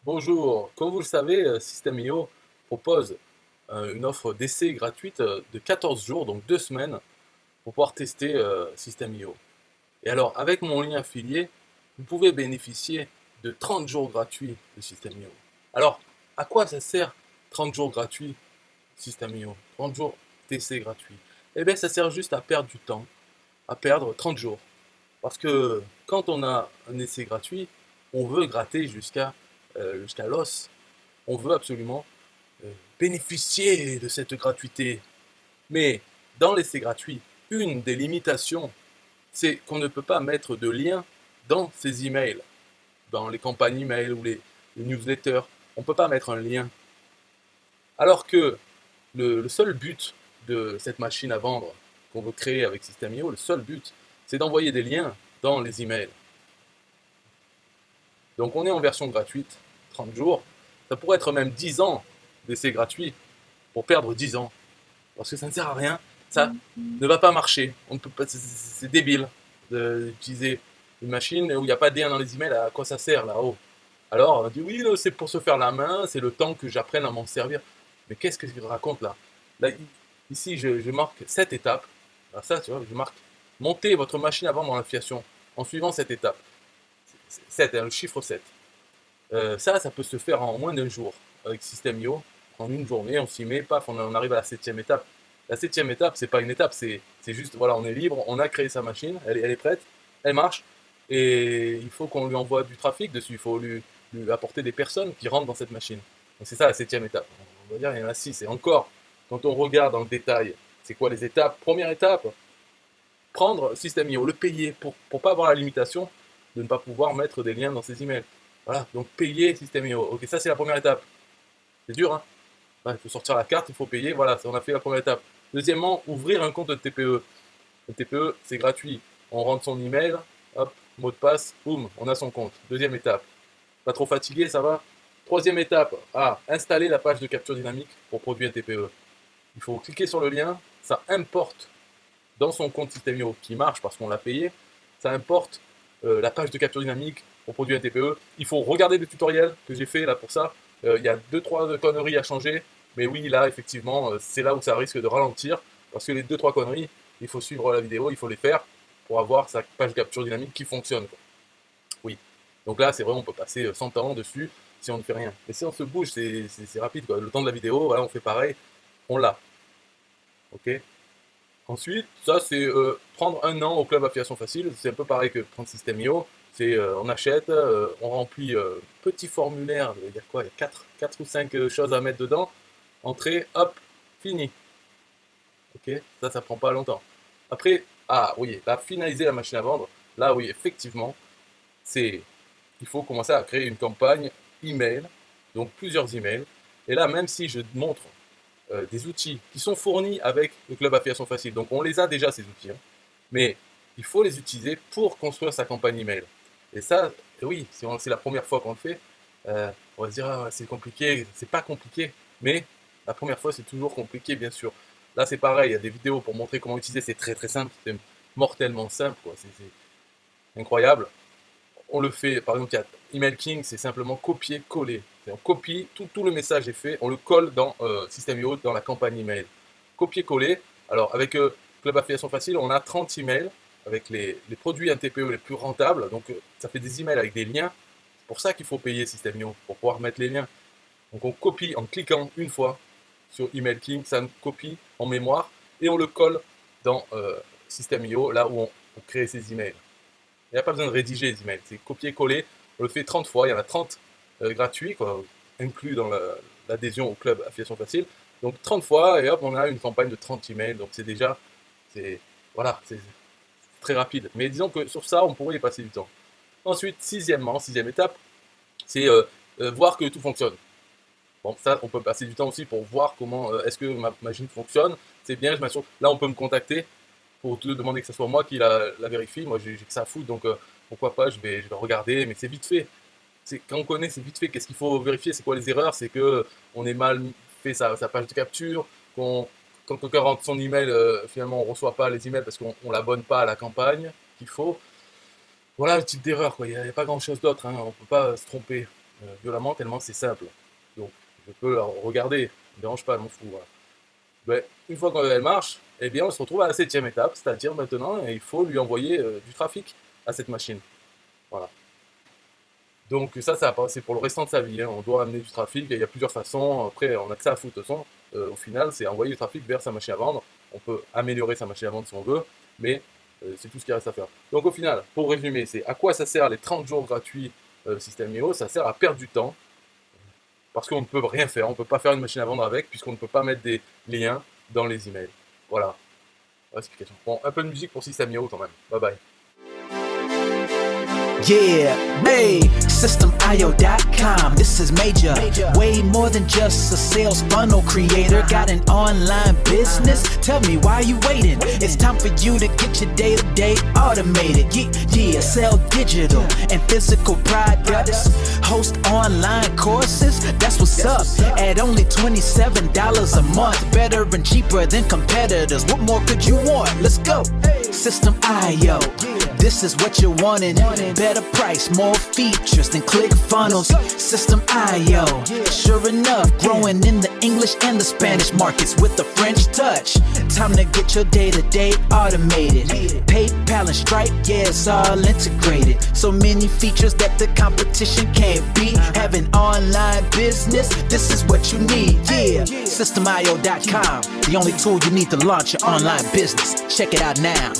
Bonjour, comme vous le savez, System.io propose une offre d'essai gratuite de 14 jours, donc 2 semaines, pour pouvoir tester System.io. Et alors, avec mon lien affilié, vous pouvez bénéficier de 30 jours gratuits de System.io. Alors, à quoi ça sert 30 jours gratuits System.io? 30 jours d'essai gratuit? Eh bien, ça sert juste à perdre du temps, à perdre 30 jours. Parce que quand on a un essai gratuit, on veut gratter jusqu'à l'os. On veut absolument bénéficier de cette gratuité. Mais dans l'essai gratuit, une des limitations, c'est qu'on ne peut pas mettre de lien dans ces emails, dans les campagnes email ou les newsletters. On ne peut pas mettre un lien. Alors que le seul but de cette machine à vendre qu'on veut créer avec System.io, le seul but, c'est d'envoyer des liens dans les emails. Donc on est en version gratuite, 30 jours. Ça pourrait être même 10 ans d'essai gratuit pour perdre 10 ans. Parce que ça ne sert à rien, ça ne va pas marcher. On ne peut pas, c'est débile d'utiliser une machine où il n'y a pas de lien dans les emails. À quoi ça sert là-haut? Alors on dit oui, c'est pour se faire la main, c'est le temps que j'apprenne à m'en servir. Mais qu'est-ce que je raconte là? Là, ici, je marque 7 étapes. Alors ça, tu vois, je marque monter votre machine à vendre en affiliation en suivant cette étape. 7, le chiffre 7. Ça peut se faire en moins d'un jour avec System.io. En une journée, on s'y met, paf, on arrive à la septième étape. La septième étape, c'est pas une étape, c'est juste, voilà, on est libre, on a créé sa machine, elle est prête, elle marche, et il faut qu'on lui envoie du trafic dessus, il faut lui apporter des personnes qui rentrent dans cette machine. Donc c'est ça la septième étape. On va dire il y en a 6, et encore, quand on regarde dans le détail, c'est quoi les étapes? Première étape, prendre System.io, le payer pour ne pas avoir la limitation de ne pas pouvoir mettre des liens dans ses emails. Voilà, donc payer System.io. Ok, ça c'est la première étape. C'est dur, hein? Ouais, il faut sortir la carte, il faut payer. Voilà, on a fait la première étape. Deuxièmement, ouvrir un compte de TPE. Le TPE, c'est gratuit. On rentre son email, hop, mot de passe, boum, on a son compte. Deuxième étape. Pas trop fatigué, ça va? Troisième étape, installer la page de capture dynamique pour produire un TPE. Il faut cliquer sur le lien, ça importe dans son compte System.io qui marche parce qu'on l'a payé, ça importe la page de capture dynamique pour produire un TPE. Il faut regarder le tutoriel que j'ai fait là pour ça. Il y a 2-3 conneries à changer, mais oui, là, effectivement, c'est là où ça risque de ralentir parce que les 2-3 conneries, il faut suivre la vidéo, il faut les faire pour avoir sa page de capture dynamique qui fonctionne. Oui. Donc là, c'est vrai, on peut passer 100 ans dessus si on ne fait rien. Mais si on se bouge, c'est rapide, quoi. Le temps de la vidéo, voilà, on fait pareil, on l'a. Ok. Ensuite, ça c'est prendre un an au club affiliation facile, c'est un peu pareil que prendre System.io, c'est on achète, on remplit petit formulaire, il y a quoi, il y a 4 ou 5 choses à mettre dedans, entrée, hop, fini. Ok, ça prend pas longtemps. Après, oui, là, finaliser la machine à vendre, là oui, effectivement, c'est, il faut commencer à créer une campagne email, donc plusieurs emails, et là, même si je montre des outils qui sont fournis avec le club affiliation facile. Donc on les a déjà ces outils, hein. Mais il faut les utiliser pour construire sa campagne email. Et ça, oui, si c'est la première fois qu'on le fait, on va se dire c'est compliqué, c'est pas compliqué, mais la première fois c'est toujours compliqué bien sûr. Là c'est pareil, il y a des vidéos pour montrer comment utiliser, c'est très très simple, c'est mortellement simple, quoi. C'est incroyable. On le fait, par exemple, il y a Email King, c'est simplement copier-coller. On copie, tout le message est fait, on le colle dans System.io, dans la campagne email. Copier-coller. Alors, avec Club Affiliation Facile, on a 30 emails avec les produits NTPE les plus rentables. Donc, ça fait des emails avec des liens. C'est pour ça qu'il faut payer System.io, pour pouvoir mettre les liens. Donc, on copie en cliquant une fois sur Email King, ça nous copie en mémoire et on le colle dans System.io, là où on crée ces emails. Il n'y a pas besoin de rédiger les emails, c'est copier-coller. On le fait 30 fois, il y en a 30 gratuits, quoi, inclus dans l'adhésion au club Affiliation Facile. Donc 30 fois, et hop, on a une campagne de 30 emails. Donc c'est déjà, voilà, c'est très rapide. Mais disons que sur ça, on pourrait y passer du temps. Ensuite, sixième étape, c'est voir que tout fonctionne. Bon, ça, on peut passer du temps aussi pour voir comment est-ce que ma machine fonctionne. C'est bien, je m'assure. Là, on peut me contacter pour te demander que ce soit moi qui la vérifie. Moi, j'ai que ça à foutre, donc pourquoi pas, je vais regarder, mais c'est vite fait. Quand on connaît, c'est vite fait. Qu'est-ce qu'il faut vérifier? C'est quoi les erreurs? C'est que on ait mal fait sa page de capture, quand quelqu'un rentre son email, finalement, on ne reçoit pas les emails parce qu'on ne l'abonne pas à la campagne qu'il faut. Voilà le type d'erreur, quoi. Il n'y a pas grand-chose d'autre, hein. On ne peut pas se tromper. violemment tellement c'est simple. Donc, je peux la regarder, ça ne me dérange pas, elle m'en fout. Voilà. Mais une fois qu'elle marche, eh bien, on se retrouve à la 7e étape, c'est-à-dire maintenant, il faut lui envoyer du trafic à cette machine. Voilà. Donc ça c'est pour le restant de sa vie. Hein. On doit amener du trafic, et il y a plusieurs façons. Après, on a que ça à foutre de toute façon. Au final, c'est envoyer du trafic vers sa machine à vendre. On peut améliorer sa machine à vendre si on veut, mais c'est tout ce qu'il reste à faire. Donc au final, pour résumer, c'est à quoi ça sert les 30 jours gratuits System.io? Ça sert à perdre du temps, parce qu'on ne peut rien faire. On ne peut pas faire une machine à vendre avec, puisqu'on ne peut pas mettre des liens dans les emails. Voilà. Explication. Bon, un peu de musique pour System.io quand même. Bye bye. Yeah, hey, SystemIO.com, this is major. Way more than just a sales funnel creator. Got an online business? Tell me, why are you waiting? It's time for you to get your day-to-day automated. Yeah, sell digital and physical products. Host online courses, that's what's up. At only $27 a month. Better and cheaper than competitors. What more could you want? Let's go. System.io, this is what you're wanting. Better price, more features than ClickFunnels. System.io, sure enough, growing in the English and the Spanish markets with a French touch. Time to get your day-to-day automated. PayPal and Stripe, yeah, it's all integrated. So many features that the competition can't beat. Have an online business, this is what you need. Yeah, SystemIO.com, the only tool you need to launch your online business. Check it out now.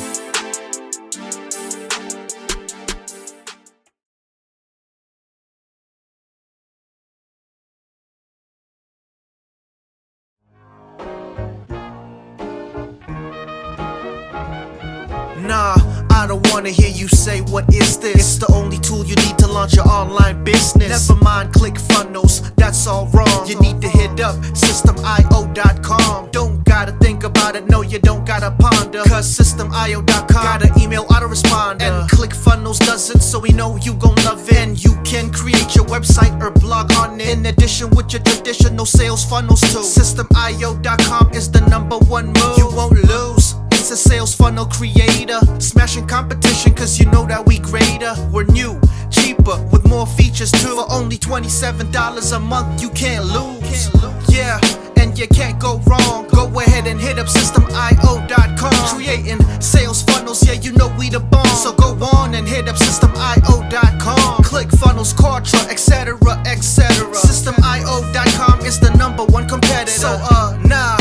Nah, I don't wanna hear you say what is this. It's the only tool you need to launch your online business. Never mind ClickFunnels, that's all wrong. You need to hit up SystemIO.com. Don't gotta think about it, no you don't gotta ponder. Cause SystemIO.com got an email autoresponder. And ClickFunnels doesn't, so we know you gon' love it. And you can create your website or blog on it. In addition with your traditional sales funnels too. SystemIO.com is the #1 move. You won't lose. It's a sales funnel creator, smashing competition cause you know that we greater. We're new, cheaper, with more features too. For only $27 a month, you can't lose. Yeah, and you can't go wrong. Go ahead and hit up SystemIO.com. Creating sales funnels, yeah, you know we the bomb. So go on and hit up SystemIO.com. ClickFunnels, Quadra, etc, etc. SystemIO.com is the #1 competitor. So nah,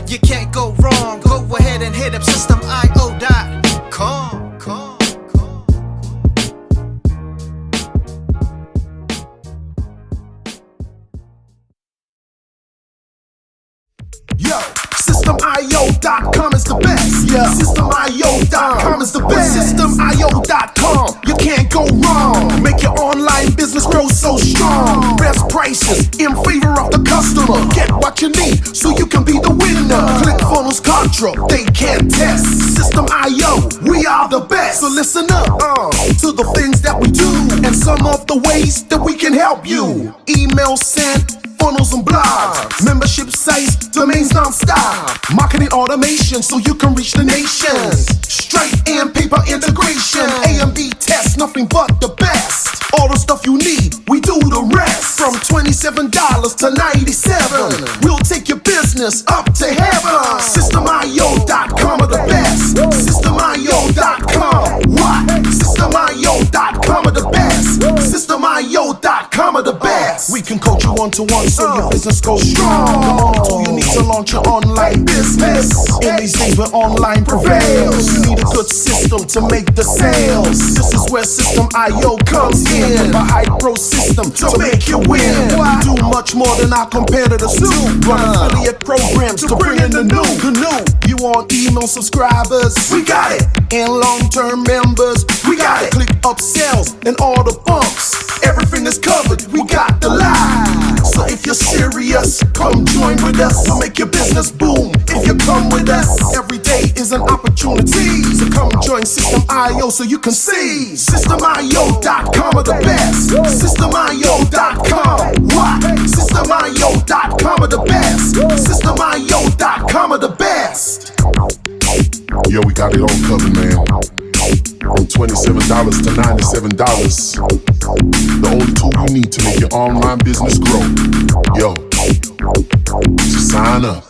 you can't go wrong. Go ahead and hit up SystemIO.com. Yo, SystemIO.com is the best. Yeah, SystemIO.com is the best. SystemIO.com, you can't go wrong. Make your online business grow so strong. Best prices in favor of the customer. Get what you need so you can be the winner. ClickFunnels, Contra, they can't test. System.io, we are the best. So listen up to the things that we do and some of the ways that we can help you. Email sent, funnels and blogs, membership sites, domains non-stop, marketing automation so you can reach the nations. Stripe and paper integration, A and B tests, nothing but the best. All the stuff you need, we do the rest. From $27 to $97, we'll take your business up to heaven. SystemIO.com are the best. SystemIO.com, what? SystemIO.com are the best. SystemIO.com are the best. We can coach you one-to-one so your business goes strong. The only tool you need to launch your online business. In these days where online prevails, you need a good system to make the sales. This is where System.io comes in. A high-pro system to make you win. We do much more than our competitors do. Run affiliate programs to bring in the new. You want email subscribers? We got it. And long-term members? We got it. Click upsells and all the bumps. Everything is covered. We got the line. So if you're serious, come join with us. We'll make your business boom. If you come with us, every day is an opportunity. So come join System.io so you can see. System.io.com are the best. System.io.com, what? System.io.com are the best. System.io.com are the best. Yo, we got it all covered, man. From $27 to $97. The only tool you need to make your online business grow. Yo, just sign up.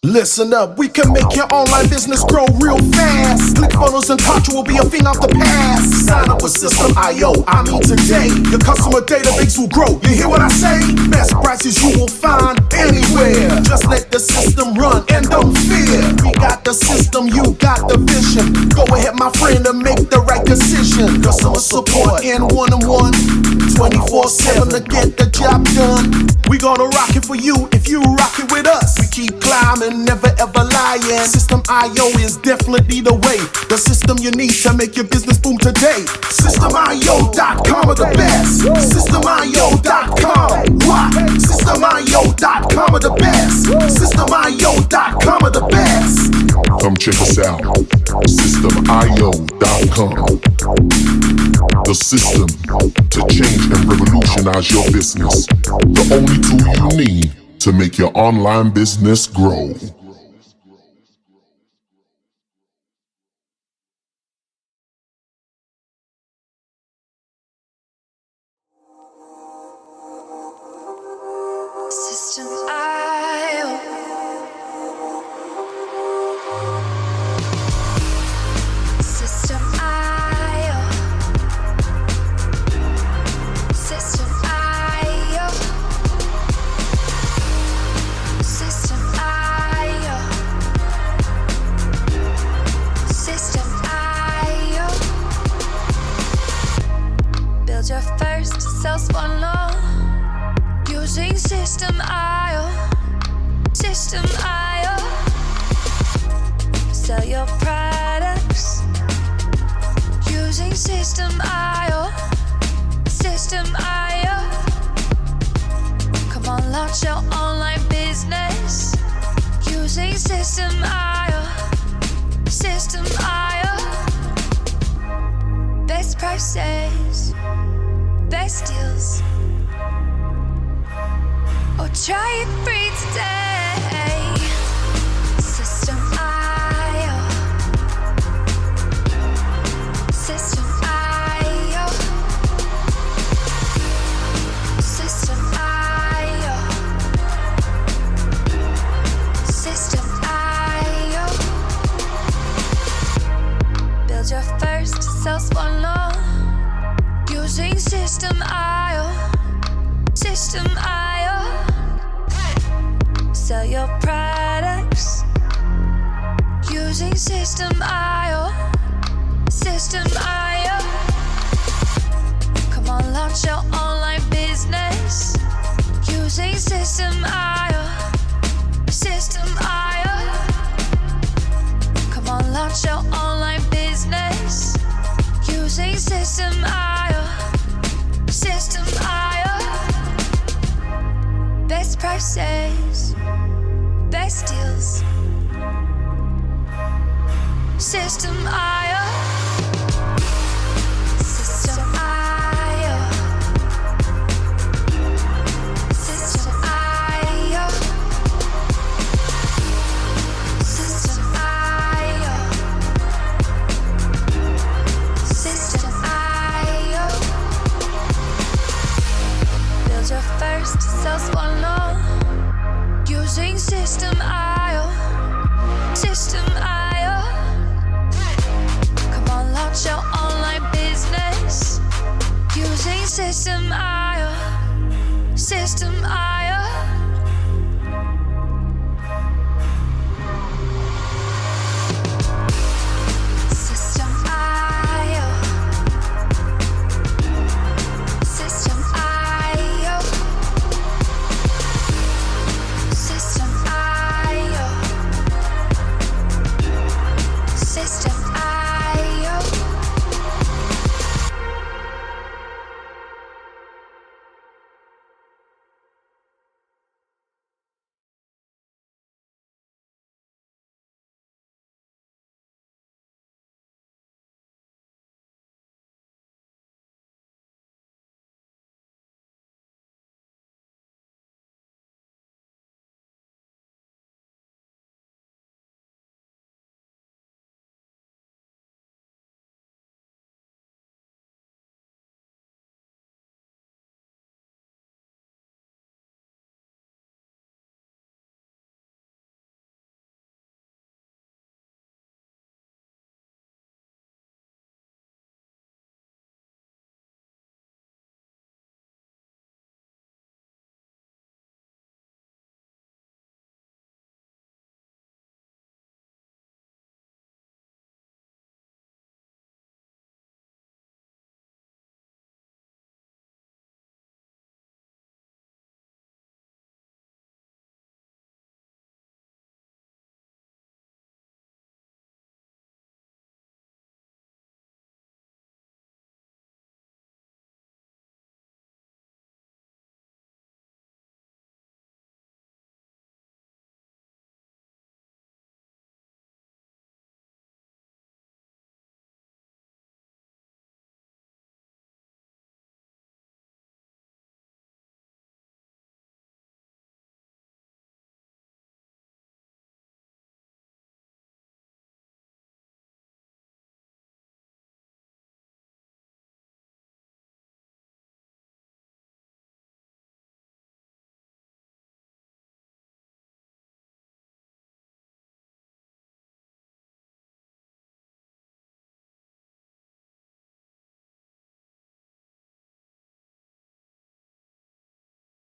Listen up, we can make your online business grow real fast. ClickFunnels and Contra will be a thing of the past. Sign up with System.io, I mean today. Your customer database will grow, you hear what I say? Best prices you will find anywhere. Just let the system run and don't fear. We got the system, you got the vision. Go ahead my friend and make the right decision. Customer support in one-on-one, 24/7 to get the job done. We gonna rock it for you if you rock it with us. We keep climbing, never ever lying. System.io is definitely the way. The system you need to make your business boom today. System.io.com are the best. System.io.com. What? System.io.com are the best. System.io.com are the best. Come check us out. System.io.com. The system to change and revolutionize your business. The only tool you need to make your online business grow. System.io. System.io. System.io. System.io. System.io. Build your first sales funnel using System.io. System.io. Sell your products using System.io. System.io. Come on, launch your online business using System.io. System.io. Best prices, best deals. Or try it free today. System.io. System.io. System.io. System.io. Build your first sales funnel using System.io. System.io. Sell your products using System.io. System.io. Come on, launch your online business using System.io. System.io. Come on, launch your online business using System.io. System.io. Best prices, best deals. System.io. System.io. System.io. System.io. System.io. Build your first sales funnel using System.io. System.io. Come on, launch your online business using System.io.